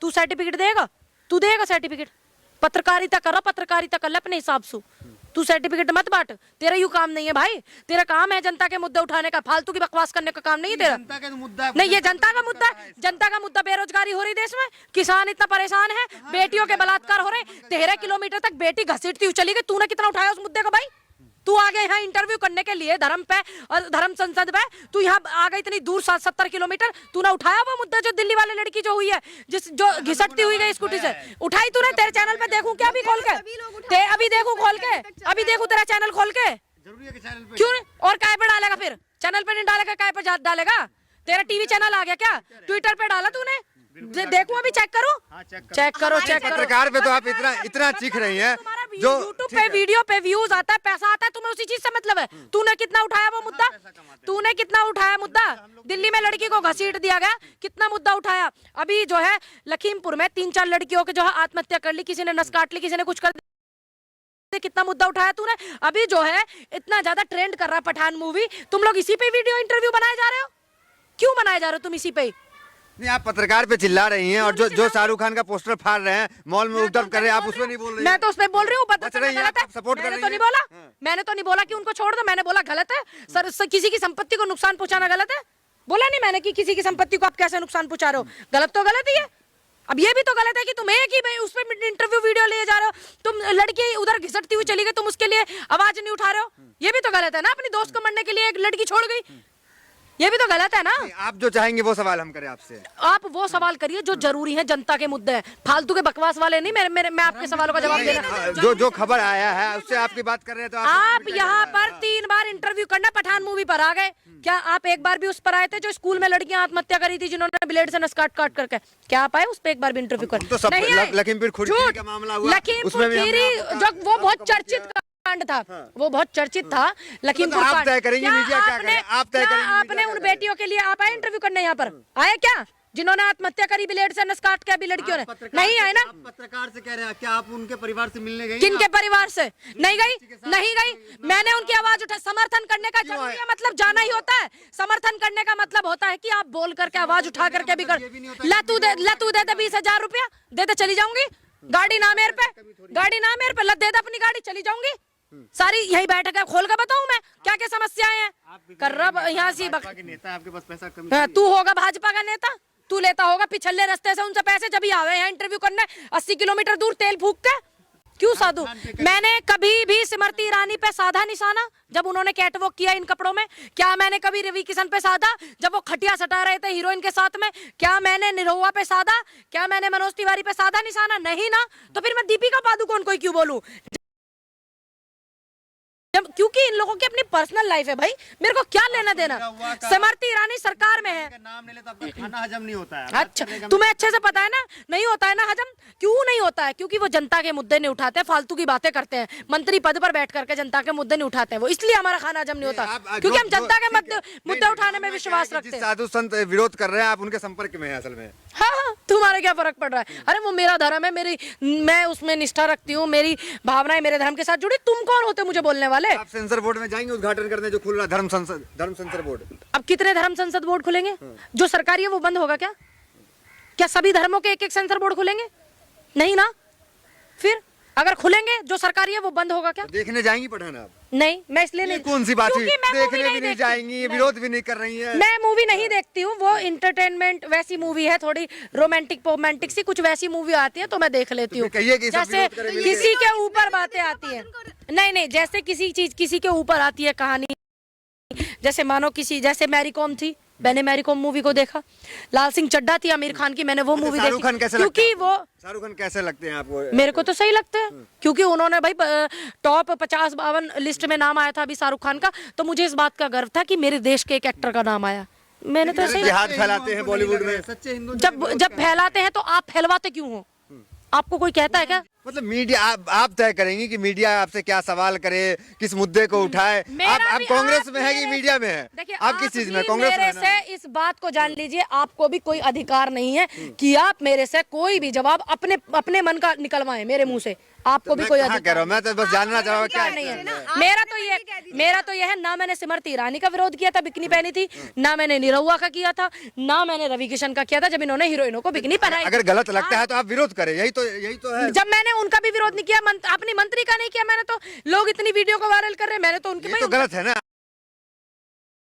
तू सर्टिफिकेट देगा? तू देगा सर्टिफिकेट? पत्रकारिता कर, पत्रकारिता कर ले अपने हिसाब से। तू सर्टिफिकेट मत बांट, तेरा यूं काम नहीं है भाई। तेरा काम है जनता के मुद्दे उठाने का, फालतू की बकवास करने का काम नहीं है तेरा। जनता का तो मुद्दा नहीं, ये जनता का मुद्दा है। जनता का मुद्दा बेरोजगारी हो रही देश में, किसान इतना परेशान है, बेटियों के बलात्कार हो रहे, 13 किलोमीटर तक बेटी घसीटती हुई चली गई। तूने कितना उठाया उस मुद्दे को भाई? तू आ गया यहाँ इंटरव्यू करने के लिए धर्म पे और धर्म संसद पे, तू यहाँ आ गई इतनी दूर 70 किलोमीटर, तूने उठाया वो मुद्दा जो दिल्ली वाले लड़की जो हुई है, जो घिसटती हुई गई स्कूटी से, उठाई तूने? तेरे चैनल पे देखूं क्या अभी खोल के? अभी देखूं खोल के? अभी देखूं तेरा चैनल खोल के? जरूरी है कि चैनल पे क्यों? और काय पे डालेगा फिर? चैनल पे नहीं डालेगा, काय पे डालेगा? तेरा टीवी चैनल आ गया क्या? ट्विटर पे डाला तूने? देखूं अभी, चेक करो, चेक करो, चेक करो। पत्रकार पे तो आप इतना चीख रही हैं, जो यूट्यूब पे वीडियो पे व्यूज आता है, पैसा आता है, तुम्हें उसी चीज से मतलब है। तूने कितना उठाया वो मुद्दा? तूने कितना उठाया मुद्दा? दिल्ली में लड़की को घसीट दिया गया, कितना मुद्दा उठाया? अभी जो है लखीमपुर में 3-4 लड़कियों के जो है आत्महत्या कर ली, किसी ने नस काट ली, किसी ने कुछ कर, कितना मुद्दा उठाया तूने? अभी जो है इतना ज्यादा ट्रेंड कर रहा पठान मूवी, तुम लोग इसी पे वीडियो इंटरव्यू बनाए जा रहे हो। क्यों बनाए जा रहे हो तुम इसी पे? नहीं, आप पत्रकार पे चिल्ला रही हैं, और जो शाहरुख खान का पोस्टर फाड़ रहे हैं, मॉल में उपद्रव कर रहे हैं, आप उसमें नहीं बोल रही हैं। मैं तो उसमें बोल रही हूँ, गलत है, सपोर्ट कर रही हैं। तो नहीं बोला, मैंने तो नहीं बोला कि उनको छोड़ दो, मैंने बोला गलत है सर, किसी की संपत्ति को नुकसान पहुंचाना गलत है। बोला नहीं मैंने कि किसी की संपत्ति को आप कैसे नुकसान पहुंचा रहे हो, गलत तो गलत ही है। अब ये भी तो गलत है कि तुम एक ही उस पर इंटरव्यू वीडियो ले जा रहे हो, तुम लड़की उधर घिसटती हुई चली गई, तुम उसके लिए आवाज नहीं उठा रहे हो, ये भी तो गलत है ना। अपनी दोस्त को मरने के लिए एक लड़की छोड़ गई, ये भी तो गलत है ना। आप जो चाहेंगे वो सवाल हम करें आपसे? आप वो सवाल करिए जो जरूरी है, जनता के मुद्दे हैं, फालतू के बकवास वाले नहीं। मैं आपके सवालों का जवाब देना। जो खबर आया है उससे आपकी बात कर रहे हैं, तो आप यहाँ पर 3 बार इंटरव्यू करना पठान मूवी पर आ गए, क्या आप एक बार भी उस पर आए थे जो स्कूल में लड़कियां आत्महत्या करी थी, जिन्होंने ब्लेड से नस काट करके? क्या आप आए उस पर एक बार भी इंटरव्यू कर? तो सब लखीमपुर खीरी का मामला हुआ, लखीमपुर खीरी जो वो बहुत चर्चित कांड था, वो बहुत चर्चित था लखीमपुर आप कांड। तय करेंगे मीडिया क्या करे? आप तय करेंगे आपने उन बेटियों के लिए आप आए इंटरव्यू करने यहाँ पर? आए क्या जिन्होंने आत्महत्या करी ब्लेड से नस काट के? अभी लड़कियों ने नहीं आए ना। पत्रकार से कह रहे हैं, क्या आप उनके परिवार से मिलने गई? किनके परिवार से? नहीं गई, नहीं गई। मैंने उनकी आवाज उठा, समर्थन करने का जरूरी है मतलब जाना ही होता है। समर्थन करने का मतलब होता है कि आप बोल करके आवाज उठा करके भी कर। लतू दे 20,000 रुपया दे दे, चली जाऊंगी। गाड़ी ना मेरे पे, गाड़ी ना मेरे पे, लत दे दे अपनी गाड़ी, चली जाऊंगी। सारी यही बैठक है, खोल कर बताऊं मैं क्या क्या समस्याएं हैं। कर रहा यहाँ से नेता आपके पास पैसा कम, तू होगा भाजपा का नेता, तू लेता होगा पिछले रास्ते से उनसे पैसे, जब ही आवे यहाँ इंटरव्यू करने 80 किलोमीटर दूर तेल फूक के। क्यों साधु? मैंने कभी भी स्मृति ईरानी पे साधा निशाना जब उन्होंने कैटवॉक किया इन कपड़ों में? क्या मैंने कभी रवि किशन पे साधा जब वो खटिया सटा रहे थे हीरोइन के साथ में? क्या मैंने निरहुआ पे साधा? क्या मैंने मनोज तिवारी पे साधा निशाना? नहीं ना। तो फिर मैं दीपिका पादुकोण को क्यों बोलूं? क्योंकि इन लोगों की अपनी पर्सनल लाइफ है भाई, मेरे को क्या लेना देना। स्मृति ईरानी सरकार में है, नाम ले ले तो आपका खाना हजम नहीं होता है। अच्छा, तुम्हें अच्छे से पता है ना, नहीं होता है ना हजम। क्यों नहीं होता है? क्योंकि वो जनता के मुद्दे नहीं उठाते, फालतू की बातें करते हैं, मंत्री पद पर बैठ करके जनता के मुद्दे नहीं उठाते हैं वो, इसलिए हमारा खाना हजम नहीं होता, क्योंकि हम जनता के मुद्दे उठाने में विश्वास रखते हैं। साधु संत विरोध कर रहे हैं, आप उनके संपर्क में हैं असल में। हाँ, तुम्हारे क्या फर्क पड़ रहा है? अरे वो मेरा धर्म है, मैं उसमें निष्ठा रखती हूँ, मेरी भावनाएं मेरे धर्म के साथ जुड़ी। तुम कौन होते मुझे बोलने वाले? आप सेंसर बोर्ड में जाएंगे उद्घाटन करने जो खुल रहा धर्म सेंसर बोर्ड? अब कितने धर्म संसद बोर्ड खुलेंगे? जो सरकारी है वो बंद होगा क्या? क्या सभी धर्मों के एक सेंसर बोर्ड खुलेंगे? नहीं ना। फिर अगर खुलेंगे जो सरकारी है वो बंद होगा क्या? तो देखने जाएंगी पठान आप? नहीं, मैं इसलिए नहीं। कौन सी बात हुई? देखने भी नहीं देखती। जाएंगी, विरोध भी नहीं कर रही है। मैं मूवी नहीं देखती हूँ, वो इंटरटेनमेंट वैसी मूवी है, थोड़ी रोमांटिक सी कुछ वैसी मूवी आती है तो मैं देख लेती हूँ। जैसे किसी के ऊपर बातें आती है, नहीं, जैसे किसी चीज किसी के ऊपर आती है कहानी, जैसे मानो जैसे मैरी कॉम थी, मैंने मैरी कॉम मूवी को देखा। लाल सिंह चड्ढा थी आमिर खान की, मैंने वो मूवी देखी। क्योंकि वो शाहरुख खान कैसे लगते हैं आपको? मेरे को तो सही लगते हैं, क्योंकि उन्होंने भाई टॉप 50-52 लिस्ट में नाम आया था अभी शाहरुख खान का, तो मुझे इस बात का गर्व था कि मेरे देश के एक एक्टर का नाम आया। मैंने तो सही हाथ फैलाते हैं बॉलीवुड में, सच्चे हिंदू जब फैलाते हैं तो आप फैलवाते क्यों हो? आपको कोई कहता है क्या? मतलब मीडिया आप तय करेंगी कि मीडिया आपसे क्या सवाल करे, किस मुद्दे को उठाए। आप कांग्रेस में है कि मीडिया में है? देखिए, आप किस चीज में? कांग्रेस में मेरे है ना? से इस बात को जान लीजिए, आपको भी कोई अधिकार नहीं है कि आप मेरे से कोई भी जवाब अपने मन का निकलवाएं मेरे मुंह से। आपको भी कोई कहाँ कह रहा हूँ, मैं तो बस जानना चाह रहा हूँ क्या अधिकार नहीं है। मेरा तो ये है, ना मैंने स्मृति ईरानी का विरोध किया था, बिकनी पहनी थी, ना मैंने निरहुआ का किया था, ना मैंने रवि किशन का किया था जब इन्होंने हीरोइनों को बिकनी पहनाई। अगर गलत लगता है तो आप विरोध करें, यही तो है। जब मैंने उनका भी विरोध नहीं किया, अपनी मंत्री का नहीं किया मैंने, तो लोग इतनी वीडियो को वायरल कर रहे हैं, मैंने तो उनकी ये तो गलत है ना।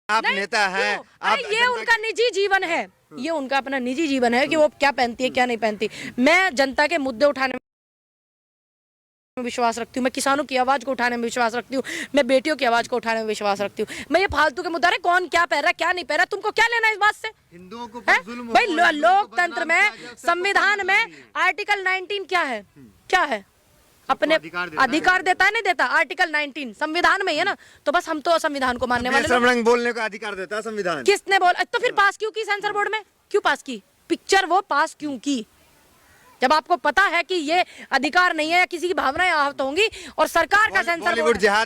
आप नेता हैं, आप ये उनका निजी जीवन है, ये उनका अपना निजी जीवन है कि वो क्या पहनती है क्या नहीं पहनती। मैं जनता के मुद्दे उठाने में विश्वास रखती हूँ, मैं किसानों की आवाज को उठाने में विश्वास रखती हूँ, मैं बेटियों की आवाज को उठाने में विश्वास रखती हूँ। मैं ये फालतू के मुद्दा है कौन क्या पहन रहा है क्या नहीं पहन रहा, तुमको क्या लेना इस बात से? हिंदुओं को हैं? जुल्म हो, भाई हिंदुओं को लोकतंत्र बदनाम में, किया गया, संविधान में आर्टिकल 19 क्या है? क्या है? अपने अधिकार देता है, नहीं देता? आर्टिकल 19 संविधान में ही है ना, तो बस हम तो संविधान को मानने वाले लोग। बेशर्म रंग बोलने का अधिकार देता है संविधान। किसने बोला? तो फिर पास क्यों की सेंसर बोर्ड में? क्यों पास की पिक्चर? वो पास क्यों की जब आपको पता है कि ये अधिकार नहीं है या किसी की भावनाएं आहत होंगी? और सरकार का सेंसर बॉलीवुड जिहाद